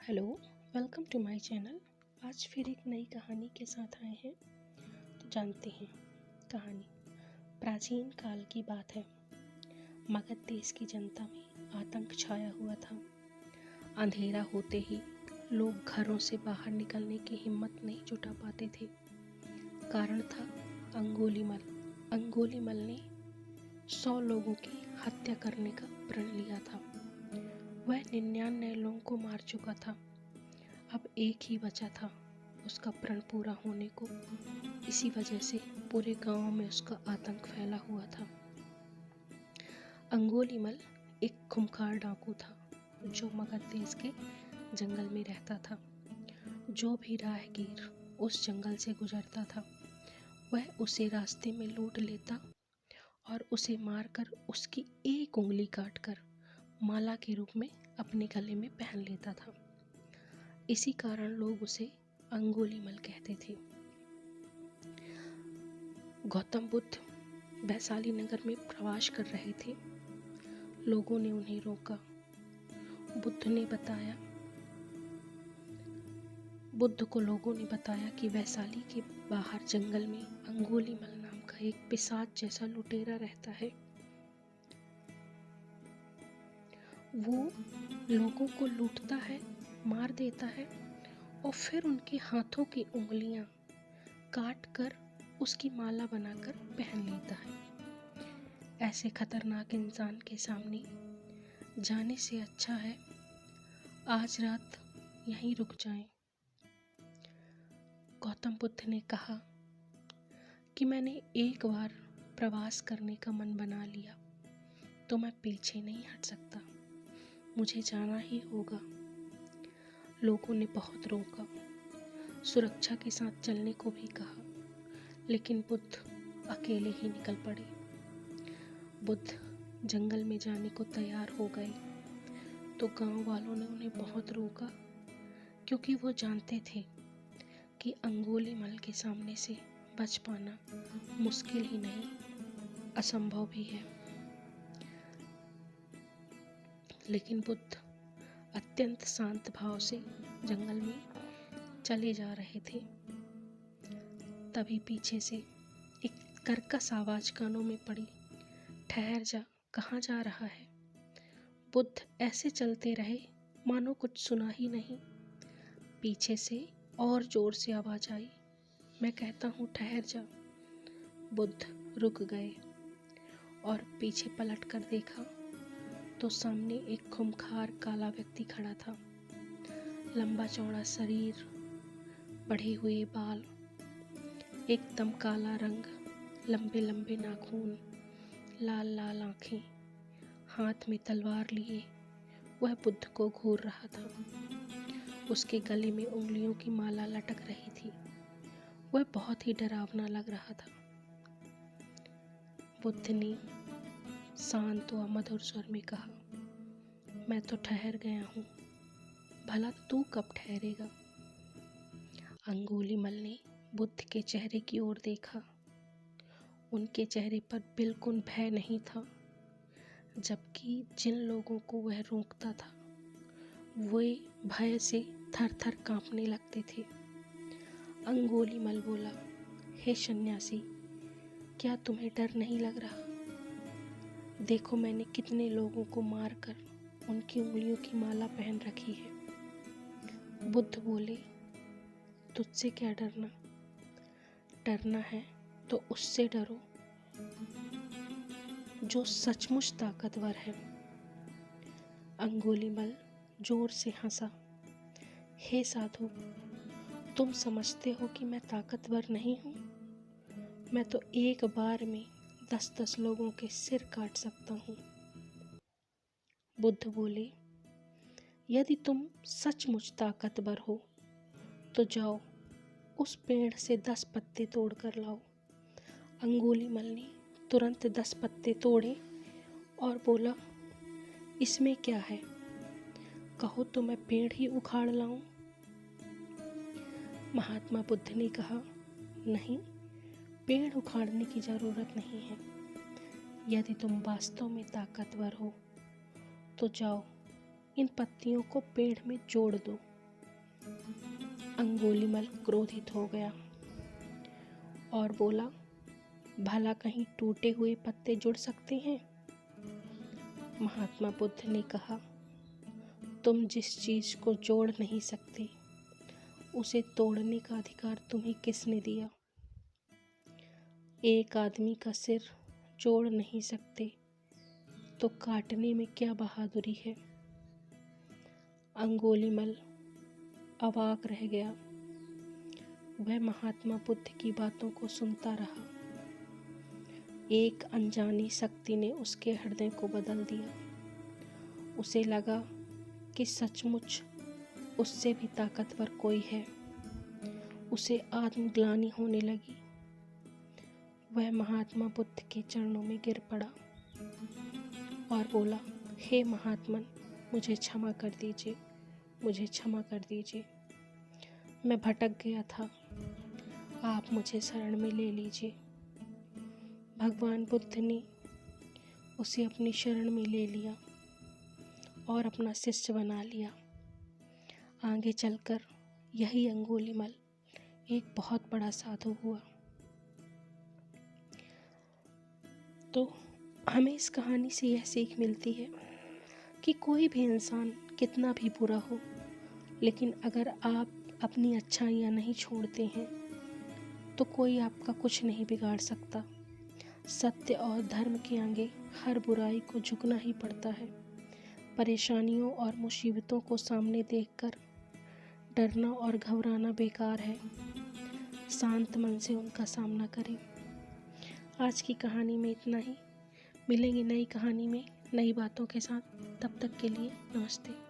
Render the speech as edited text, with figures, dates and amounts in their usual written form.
Hello, welcome to my channel. आज फिर एक नई कहानी के साथ आए हैं। तो जानते हैं कहानी। प्राचीन काल की बात है। मगध देश की जनता में आतंक छाया हुआ था। अंधेरा होते ही लोग घरों से बाहर निकलने की हिम्मत नहीं जुटा पाते थे। कारण था अंगुलीमल। अंगुलीमल ने 100 लोगों की हत्या करने का प्रण लिया था। वह 99 लोगों को मार चुका था। अब एक ही बचा था उसका प्रण पूरा होने को। इसी वजह से पूरे गांव में उसका आतंक फैला हुआ था। अंगुलीमल एक खूंखार डाकू था जो मगध देश के जंगल में रहता था। जो भी राहगीर उस जंगल से गुजरता था वह उसे रास्ते में लूट लेता और उसे मारकर उसकी एक उंगली काटकर माला के रूप में अपने गले में पहन लेता था। इसी कारण लोग उसे अंगुलीमल कहते थे। गौतम बुद्ध वैशाली नगर में प्रवास कर रहे थे। लोगों ने उन्हें रोका। बुद्ध को लोगों ने बताया कि वैशाली के बाहर जंगल में अंगुलीमल नाम का एक पिशाच जैसा लुटेरा रहता है। वो लोगों को लूटता है, मार देता है और फिर उनके हाथों की उंगलियां काट कर उसकी माला बनाकर पहन लेता है। ऐसे खतरनाक इंसान के सामने जाने से अच्छा है आज रात यहीं रुक जाएं। गौतम बुद्ध ने कहा कि मैंने एक बार प्रवास करने का मन बना लिया तो मैं पीछे नहीं हट सकता, मुझे जाना ही होगा। लोगों ने बहुत रोका, सुरक्षा के साथ चलने को भी कहा, लेकिन बुद्ध अकेले ही निकल पड़े। बुद्ध जंगल में जाने को तैयार हो गए तो गांव वालों ने उन्हें बहुत रोका, क्योंकि वो जानते थे कि अंगुलीमल के सामने से बच पाना मुश्किल ही नहीं, असंभव भी है। लेकिन बुद्ध अत्यंत शांत भाव से जंगल में चले जा रहे थे। तभी पीछे से एक कर्कश आवाज कानों में पड़ी, ठहर जा, कहाँ जा रहा है? बुद्ध ऐसे चलते रहे मानो कुछ सुना ही नहीं। पीछे से और जोर से आवाज आई, मैं कहता हूँ ठहर जा। बुद्ध रुक गए और पीछे पलट कर देखा तो सामने एक खूंखार काला व्यक्ति खड़ा था। लंबा चौड़ा शरीर, बढ़े हुए बाल, एकदम काला रंग, लंबे लंबे नाखून, लाल लाल आंखें, हाथ में तलवार लिए वह बुद्ध को घूर रहा था। उसके गले में उंगलियों की माला लटक रही थी। वह बहुत ही डरावना लग रहा था। बुद्ध ने शांत व मधुर स्वर में कहा, मैं तो ठहर गया हूँ, भला तू कब ठहरेगा? अंगुलीमल ने बुद्ध के चेहरे की ओर देखा। उनके चेहरे पर बिल्कुल भय नहीं था, जबकि जिन लोगों को वह रोकता था वे भय से थर थर कांपने लगते थे। अंगुलीमल बोला, हे सन्यासी, क्या तुम्हें डर नहीं लग रहा? देखो मैंने कितने लोगों को मारकर उनकी उंगलियों की माला पहन रखी है। बुद्ध बोले, तुझसे क्या डरना? डरना है तो उससे डरो जो सचमुच ताकतवर है। अंगुलीमल जोर से हंसा, हे साधु, तुम समझते हो कि मैं ताकतवर नहीं हूँ? मैं तो एक बार में 10-10 लोगों के सिर काट सकता हूँ। बुद्ध बोले, यदि तुम सचमुच ताकतवर हो तो जाओ उस पेड़ से 10 पत्ते तोड़ कर लाओ। अंगुलीमल ने तुरंत 10 पत्ते तोड़े और बोला, इसमें क्या है, कहो तो मैं पेड़ ही उखाड़ लाऊं। महात्मा बुद्ध ने कहा, नहीं, पेड़ उखाड़ने की जरूरत नहीं है। यदि तुम वास्तव में ताकतवर हो तो जाओ इन पत्तियों को पेड़ में जोड़ दो। अंगुलीमल क्रोधित हो गया और बोला, भला कहीं टूटे हुए पत्ते जुड़ सकते हैं? महात्मा बुद्ध ने कहा, तुम जिस चीज को जोड़ नहीं सकते उसे तोड़ने का अधिकार तुम्हें किसने दिया? एक आदमी का सिर जोड़ नहीं सकते तो काटने में क्या बहादुरी है? अंगुलीमल अवाक रह गया। वह महात्मा बुद्ध की बातों को सुनता रहा। एक अनजानी शक्ति ने उसके हृदय को बदल दिया। उसे लगा कि सचमुच उससे भी ताकतवर कोई है। उसे आत्मग्लानि होने लगी। वह महात्मा बुद्ध के चरणों में गिर पड़ा और बोला, हे महात्मन, मुझे क्षमा कर दीजिए, मुझे क्षमा कर दीजिए। मैं भटक गया था, आप मुझे शरण में ले लीजिए। भगवान बुद्ध ने उसे अपनी शरण में ले लिया और अपना शिष्य बना लिया। आगे चलकर यही अंगुलीमल एक बहुत बड़ा साधु हुआ। तो हमें इस कहानी से यह सीख मिलती है कि कोई भी इंसान कितना भी बुरा हो, लेकिन अगर आप अपनी अच्छाइयाँ नहीं छोड़ते हैं तो कोई आपका कुछ नहीं बिगाड़ सकता। सत्य और धर्म के आगे हर बुराई को झुकना ही पड़ता है। परेशानियों और मुसीबतों को सामने देखकर डरना और घबराना बेकार है। शांत मन से उनका सामना करें। आज की कहानी में इतना ही। मिलेंगे नई कहानी में नई बातों के साथ। तब तक के लिए नमस्ते।